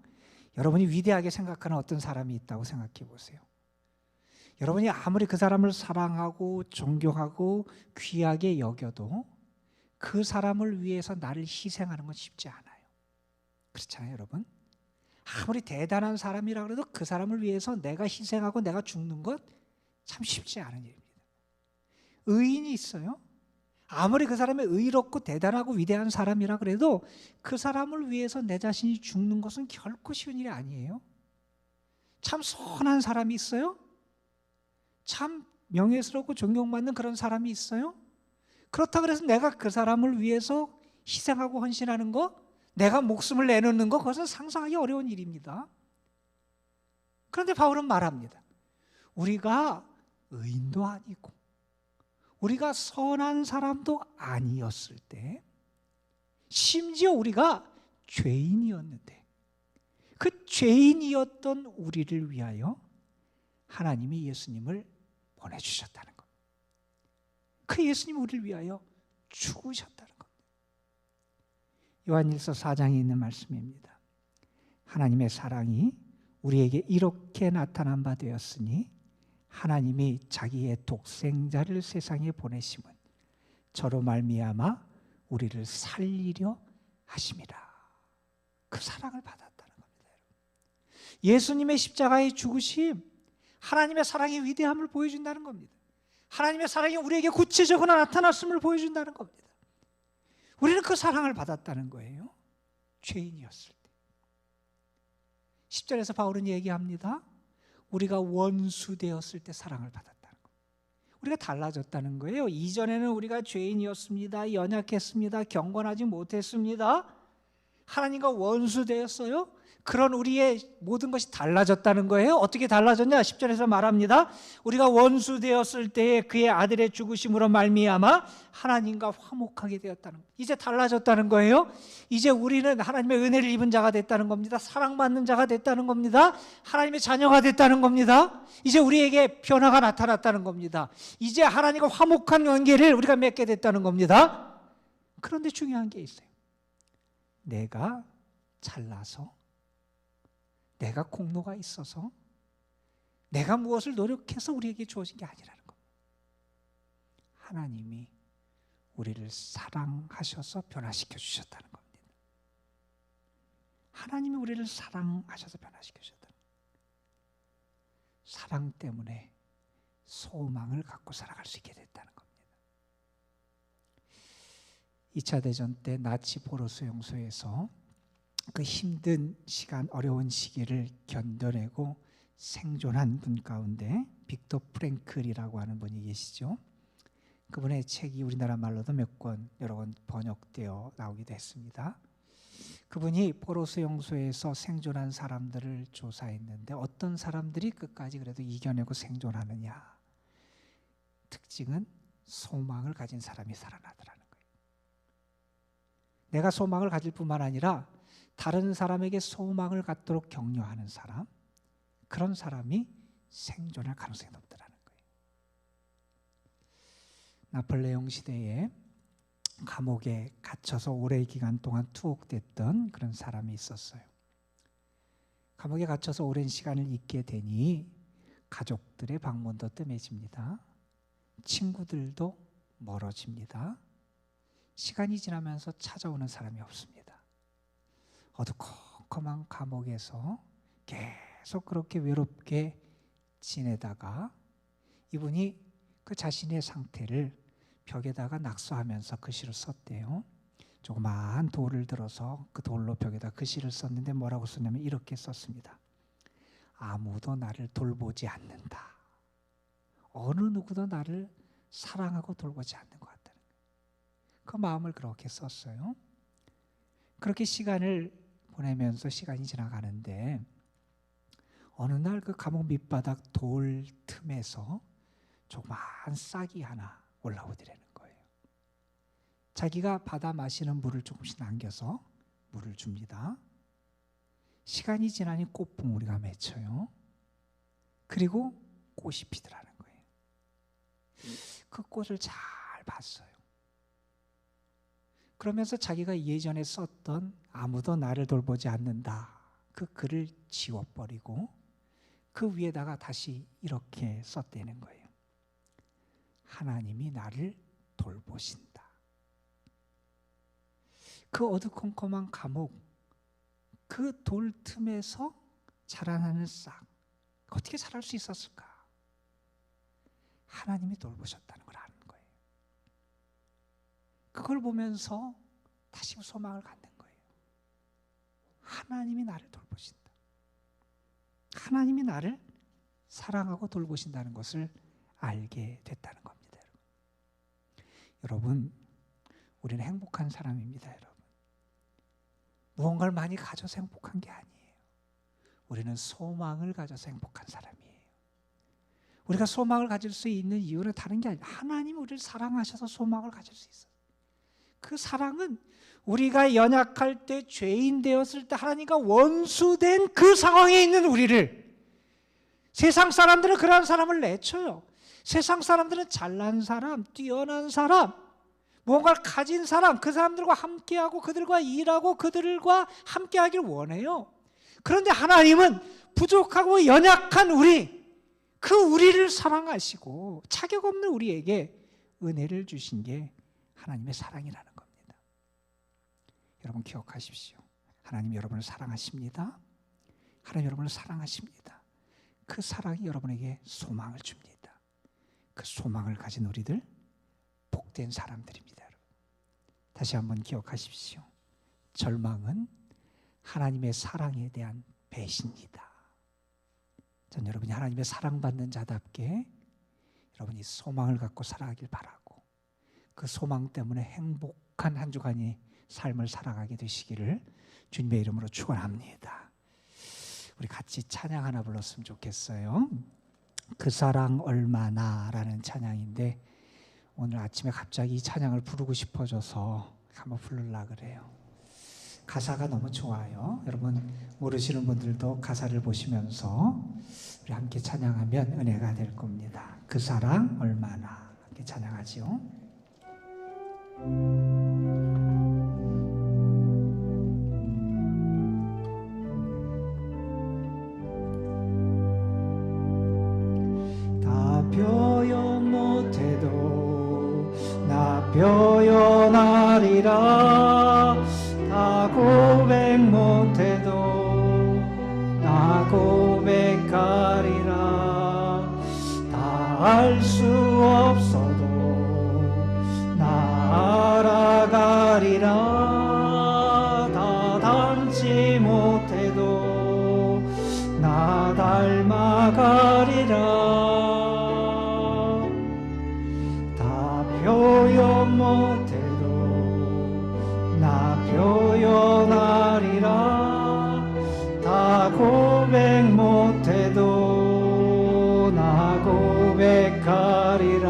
D: 여러분이 위대하게 생각하는 어떤 사람이 있다고 생각해 보세요. 여러분이 아무리 그 사람을 사랑하고 존경하고 귀하게 여겨도 그 사람을 위해서 나를 희생하는 건 쉽지 않아요. 그렇잖아요, 여러분. 아무리 대단한 사람이라 그래도 그 사람을 위해서 내가 희생하고 내가 죽는 것 참 쉽지 않은 일입니다. 의인이 있어요. 아무리 그 사람이 의롭고 대단하고 위대한 사람이라 그래도 그 사람을 위해서 내 자신이 죽는 것은 결코 쉬운 일이 아니에요. 참 선한 사람이 있어요. 참 명예스럽고 존경받는 그런 사람이 있어요. 그렇다 그래서 내가 그 사람을 위해서 희생하고 헌신하는 것, 내가 목숨을 내놓는 것, 그것은 상상하기 어려운 일입니다. 그런데 바울은 말합니다. 우리가 의인도 아니고 우리가 선한 사람도 아니었을 때, 심지어 우리가 죄인이었는데 그 죄인이었던 우리를 위하여 하나님이 예수님을 보내주셨다는 것. 그 예수님이 우리를 위하여 죽으셨다는 것. 요한일서 4장에 있는 말씀입니다. 하나님의 사랑이 우리에게 이렇게 나타난 바 되었으니 하나님이 자기의 독생자를 세상에 보내심은 저로 말미암아 우리를 살리려 하심이라. 그 사랑을 받았다는 겁니다. 예수님의 십자가의 죽으심, 하나님의 사랑의 위대함을 보여준다는 겁니다. 하나님의 사랑이 우리에게 구체적으로 나타났음을 보여준다는 겁니다. 우리는 그 사랑을 받았다는 거예요. 죄인이었을 때. 10절에서 바울은 얘기합니다. 우리가 원수 되었을 때 사랑을 받았다는 것. 우리가 달라졌다는 거예요. 이전에는 우리가 죄인이었습니다. 연약했습니다. 경건하지 못했습니다. 하나님과 원수 되었어요. 그런 우리의 모든 것이 달라졌다는 거예요. 어떻게 달라졌냐? 10절에서 말합니다. 우리가 원수 되었을 때에 그의 아들의 죽으심으로 말미암아 하나님과 화목하게 되었다는 것. 이제 달라졌다는 거예요. 이제 우리는 하나님의 은혜를 입은 자가 됐다는 겁니다. 사랑받는 자가 됐다는 겁니다. 하나님의 자녀가 됐다는 겁니다. 이제 우리에게 변화가 나타났다는 겁니다. 이제 하나님과 화목한 관계를 우리가 맺게 됐다는 겁니다. 그런데 중요한 게 있어요. 내가 잘나서, 내가 공로가 있어서, 내가 무엇을 노력해서 우리에게 주어진 게 아니라는 겁니다. 하나님이 우리를 사랑하셔서 변화시켜 주셨다는 겁니다. 하나님이 우리를 사랑하셔서 변화시켜 주셨다는 겁니다. 사랑 때문에 소망을 갖고 살아갈 수 있게 됐다는 겁니다. 2차 대전 때 나치 포로 수용소에서 그 힘든 시간, 어려운 시기를 견뎌내고 생존한 분 가운데 빅터 프랭클이라고 하는 분이 계시죠. 그분의 책이 우리나라 말로도 몇 권, 여러 권 번역되어 나오기도 했습니다. 그분이 포로 수용소에서 생존한 사람들을 조사했는데 어떤 사람들이 끝까지 그래도 이겨내고 생존하느냐. 특징은 소망을 가진 사람이 살아나더라는 거예요. 내가 소망을 가질 뿐만 아니라 다른 사람에게 소망을 갖도록 격려하는 사람, 그런 사람이 생존할 가능성이 높다는 거예요. 나폴레옹 시대에 감옥에 갇혀서 오랜 기간 동안 투옥됐던 그런 사람이 있었어요. 감옥에 갇혀서 오랜 시간을 있게 되니 가족들의 방문도 뜸해집니다. 친구들도 멀어집니다. 시간이 지나면서 찾아오는 사람이 없습니다. 어두컴컴한 감옥에서 계속 그렇게 외롭게 지내다가 이분이 그 자신의 상태를 벽에다가 낙서하면서 글씨를 썼대요. 조그마한 돌을 들어서 그 돌로 벽에다 글씨를 썼는데 뭐라고 썼냐면 이렇게 썼습니다. 아무도 나를 돌보지 않는다. 어느 누구도 나를 사랑하고 돌보지 않는 것 같다는 거예요. 그 마음을 그렇게 썼어요. 그렇게 시간을 보내면서 시간이 지나가는데 어느 날 그 감옥 밑바닥 돌 틈에서 조그마한 싹이 하나 올라오더라는 거예요. 자기가 받아 마시는 물을 조금씩 남겨서 물을 줍니다. 시간이 지나니 꽃봉오리가 맺혀요. 그리고 꽃이 피더라는 거예요. 그 꽃을 잘 봤어요. 그러면서 자기가 예전에 썼던 아무도 나를 돌보지 않는다, 그 글을 지워버리고 그 위에다가 다시 이렇게 썼다는 거예요. 하나님이 나를 돌보신다. 그 어두컴컴한 감옥, 그 돌 틈에서 자라나는 싹, 어떻게 자랄 수 있었을까? 하나님이 돌보셨다는 걸 아는 거예요. 그걸 보면서 다시 소망을 갖는 거예요. 하나님이 나를 돌보신다. 하나님이 나를 사랑하고 돌보신다는 것을 알게 됐다는 겁니다. 여러분, 우리는 행복한 사람입니다. 여러분, 무언가를 많이 가져서 행복한 게 아니에요. 우리는 소망을 가져서 행복한 사람이에요. 우리가 소망을 가질 수 있는 이유는 다른 게 아니에요. 하나님이 우리를 사랑하셔서 소망을 가질 수 있어요. 그 사랑은 우리가 연약할 때, 죄인 되었을 때 하나님과 원수된 그 상황에 있는 우리를, 세상 사람들은 그런 사람을 내쳐요. 세상 사람들은 잘난 사람, 뛰어난 사람, 무언가를 가진 사람, 그 사람들과 함께하고 그들과 일하고 그들과 함께하기를 원해요. 그런데 하나님은 부족하고 연약한 우리, 그 우리를 사랑하시고 자격 없는 우리에게 은혜를 주신 게 하나님의 사랑이라는 겁니다. 여러분 기억하십시오. 하나님 여러분을 사랑하십니다. 하나님 여러분을 사랑하십니다. 그 사랑이 여러분에게 소망을 줍니다. 그 소망을 가진 우리들 복된 사람들입니다. 여러분. 다시 한번 기억하십시오. 절망은 하나님의 사랑에 대한 배신이다. 전 여러분이 하나님의 사랑받는 자답게 여러분이 소망을 갖고 살아가길 바라고, 그 소망 때문에 행복한 한 주간의 삶을 살아가게 되시기를 주님의 이름으로 축원합니다. 우리 같이 찬양 하나 불렀으면 좋겠어요. 그 사랑 얼마나 라는 찬양인데, 오늘 아침에 갑자기 이 찬양을 부르고 싶어져서 한번 부르려고 그래요. 가사가 너무 좋아요. 여러분 모르시는 분들도 가사를 보시면서 우리 함께 찬양하면 은혜가 될 겁니다. 그 사랑 얼마나, 함께 찬양하지요. 다 표현 못해도 나 표현하리라. 다 고백 못해도 나 고백하리라. 다 알 수 없어도 나 알아가리라. 다 닮지 못해도 나 닮아가리라. 다 표현 못해도 나 표현하리라. 다 고백 못해도 나 고백하리라.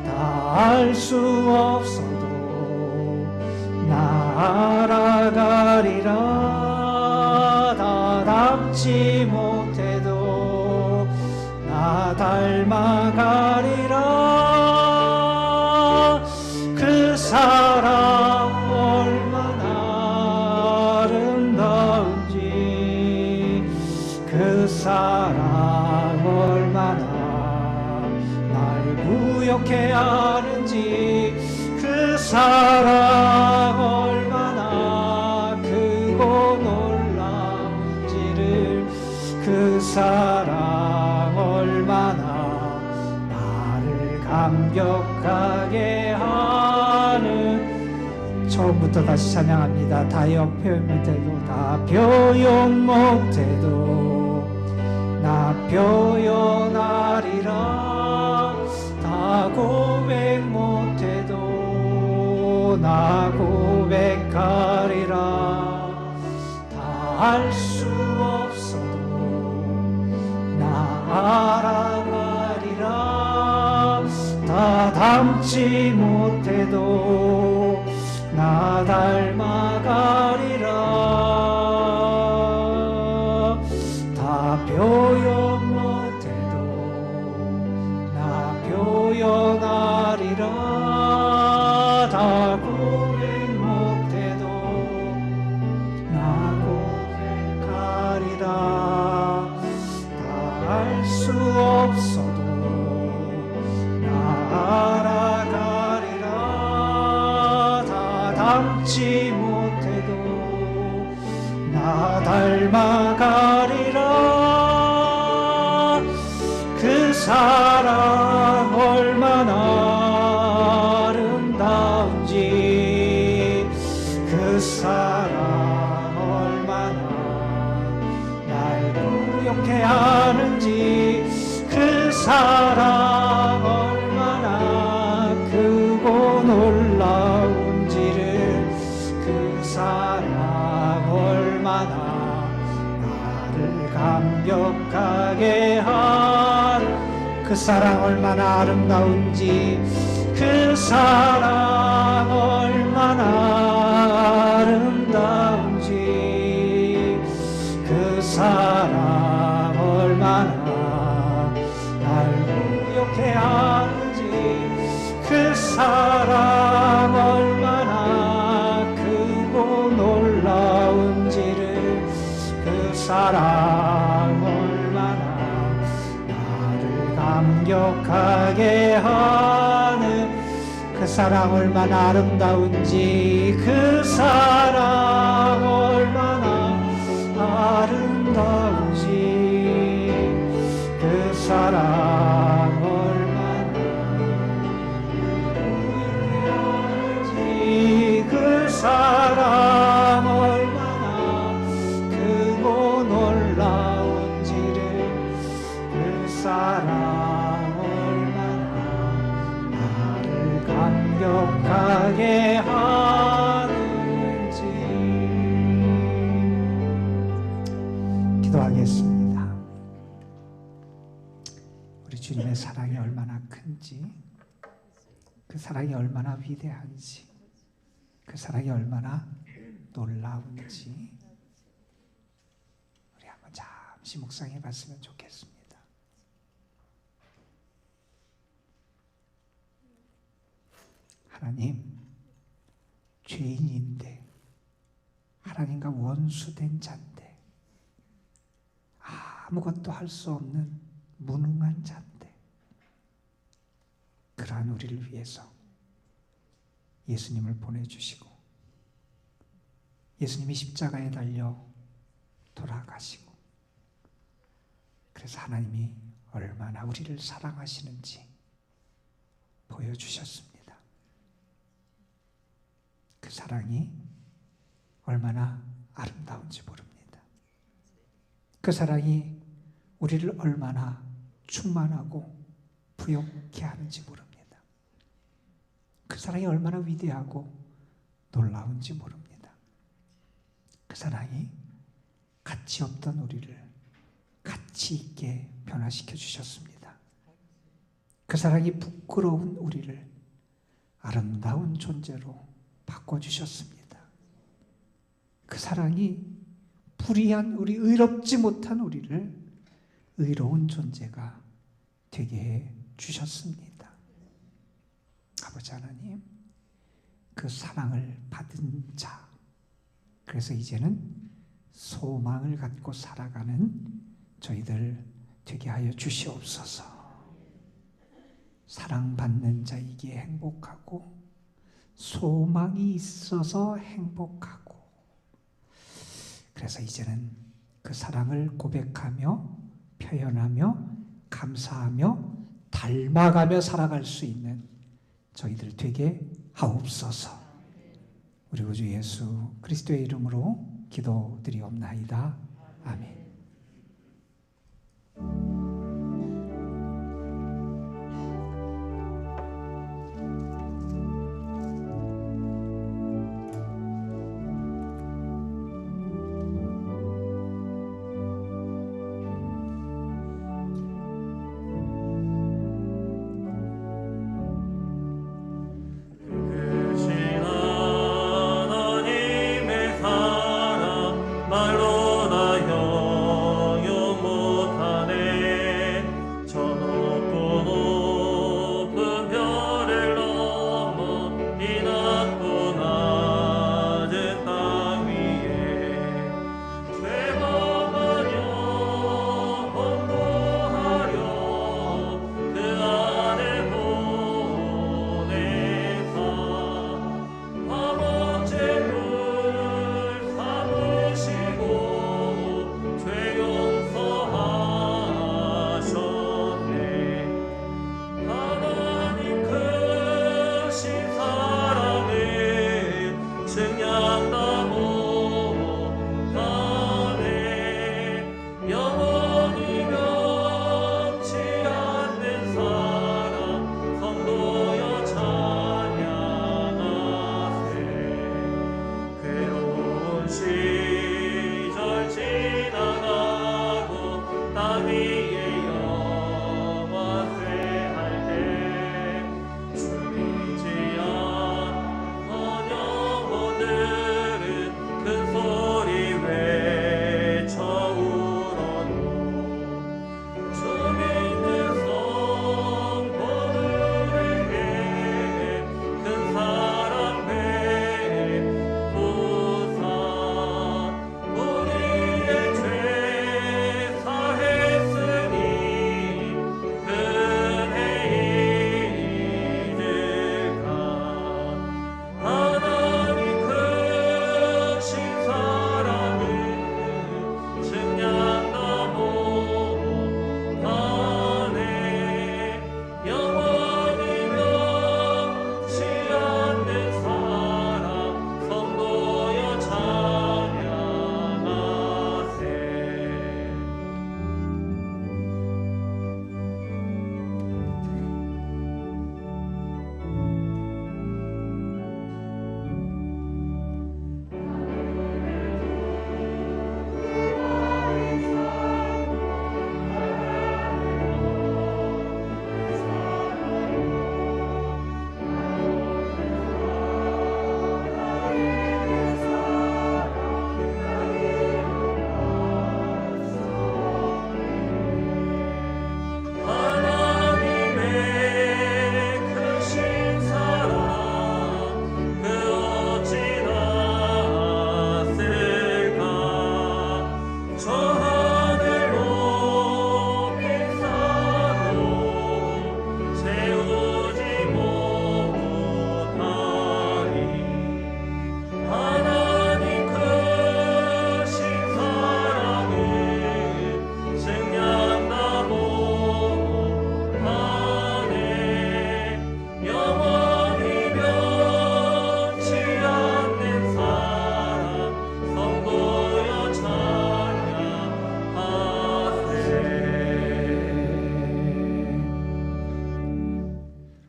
D: 다 알 수 없어도 나 알아가리라. 다 닮지 못해도 나 닮아가리라. 그 사랑 얼마나 아름다운지, 그 사랑 얼마나 날 부욕해 하는지, 그 사랑 얼마나 크고 놀라운지를, 그 사랑 얼마나 나를 감격하게 하는. 처음부터 다시 찬양합니다. 다 표현 못해도 다 표현 못해도 나 표현하리라. 다 고백 못해도 나 고백하리라. 다 알 수 없어도 나 알아가리라. 다 닮지 못해도 나 닮아가리라. 다 표현 못해도 나 표현하리라. 다 고백 못해도 나 고백하리라. 다 알 수 없어도 나 알아가리라. 다 닮지 못해도 나 닮아가리라. 그 사랑 얼마나 아름다운지, 그 사랑 얼마나 날 부욕해 하는지, 그 사랑 얼마나 크고 놀라운지를, 그 사랑 얼마나 나를 감격하게 하는, 그 사랑 얼마나 아름다운지, 그 사랑 얼마나 아름다운지, 그 사랑 얼마나 날 부욕해 하는지, 그 사랑 얼마나 크고 놀라운지를, 그 사랑 얼마나 나를 감격하게 하는, 그 사랑 얼마나 아름다운지, 그 사랑 얼마나 아름다운지, 그 사랑 얼마나 부유한지, 그 사랑 얼마나 크고 놀라운지를, 그 사랑 얼마나 나를 감격하게 하는지. 기도하겠습니다. 우리 주님의 사랑이 얼마나 큰지, 그 사랑이 얼마나 위대한지, 그 사랑이 얼마나 놀라운지 우리 한번 잠시 묵상해 봤으면 좋겠습니다. 하나님, 죄인인데, 하나님과 원수된 자인데, 아무것도 할 수 없는 무능한 자인데, 그러한 우리를 위해서 예수님을 보내주시고, 예수님이 십자가에 달려 돌아가시고, 그래서 하나님이 얼마나 우리를 사랑하시는지 보여주셨습니다. 그 사랑이 얼마나 아름다운지 모릅니다. 그 사랑이 우리를 얼마나 충만하고 부욕케 하는지 모릅니다. 그 사랑이 얼마나 위대하고 놀라운지 모릅니다. 그 사랑이 가치 없던 우리를 가치 있게 변화시켜 주셨습니다. 그 사랑이 부끄러운 우리를 아름다운 존재로 바꿔주셨습니다. 그 사랑이 불의한 우리, 의롭지 못한 우리를 의로운 존재가 되게 해 주셨습니다. 아버지 하나님, 그 사랑을 받은 자, 그래서 이제는 소망을 갖고 살아가는 저희들 되게 하여 주시옵소서. 사랑받는 자이기에 행복하고, 소망이 있어서 행복하고, 그래서 이제는 그 사랑을 고백하며 표현하며 감사하며 닮아가며 살아갈 수 있는 저희들 되게 하옵소서. 우리 구주 예수 그리스도의 이름으로 기도드리옵나이다. 아멘.
B: 말로 나여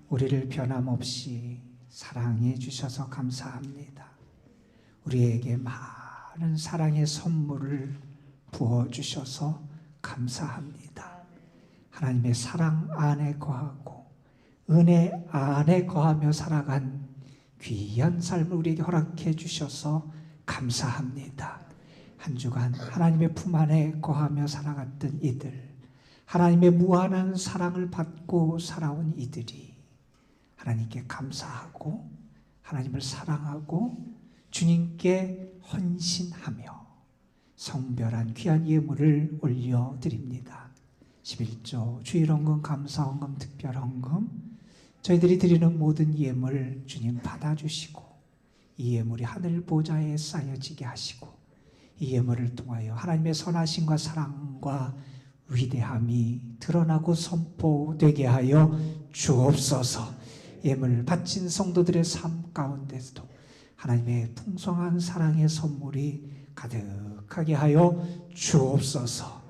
D: 우리를 변함없이 사랑해 주셔서 감사합니다. 우리에게 많은 사랑의 선물을 부어주셔서 감사합니다. 하나님의 사랑 안에 거하고 은혜 안에 거하며 살아간 귀한 삶을 우리에게 허락해 주셔서 감사합니다. 한 주간 하나님의 품 안에 거하며 살아갔던 이들, 하나님의 무한한 사랑을 받고 살아온 이들이 하나님께 감사하고 하나님을 사랑하고 주님께 헌신하며 성별한 귀한 예물을 올려드립니다. 11조 주일헌금, 감사헌금, 특별헌금 저희들이 드리는 모든 예물 주님 받아주시고 이 예물이 하늘 보좌에 쌓여지게 하시고 이 예물을 통하여 하나님의 선하심과 사랑과 위대함이 드러나고 선포되게 하여 주옵소서. 예물 바친 성도들의 삶 가운데서도 하나님의 풍성한 사랑의 선물이 가득하게 하여 주옵소서.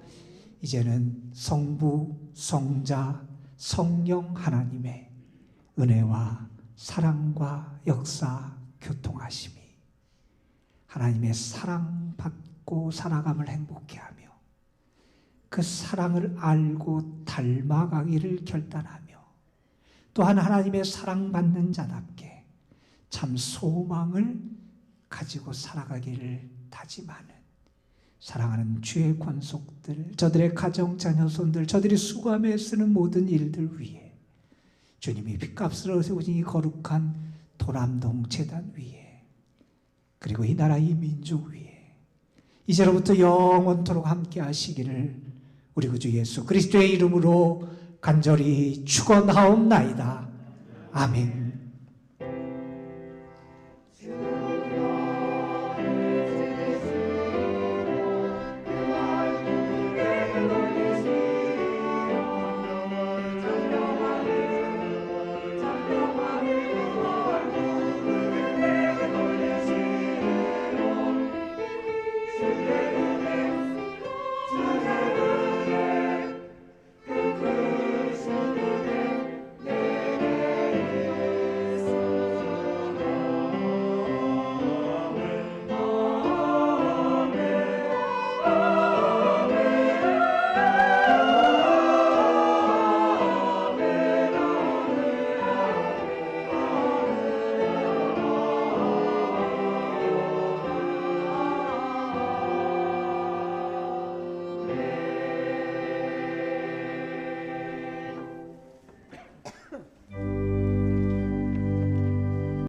D: 이제는 성부, 성자, 성령 하나님의 은혜와 사랑과 역사 교통하심이 하나님의 사랑 받고 살아감을 행복해 하며 그 사랑을 알고 닮아가기를 결단하며 또한 하나님의 사랑받는 자답게 참 소망을 가지고 살아가기를 다짐하는 사랑하는 주의 권속들, 저들의 가정, 자녀손들, 저들이 수고하며 쓰는 모든 일들 위에 주님이 핏값을 세우신 이 거룩한 도남동 제단 위에 그리고 이 나라 이 민족 위에 이제로부터 영원토록 함께 하시기를 우리 구주 예수 그리스도의 이름으로 간절히 축원하옵나이다. 아멘.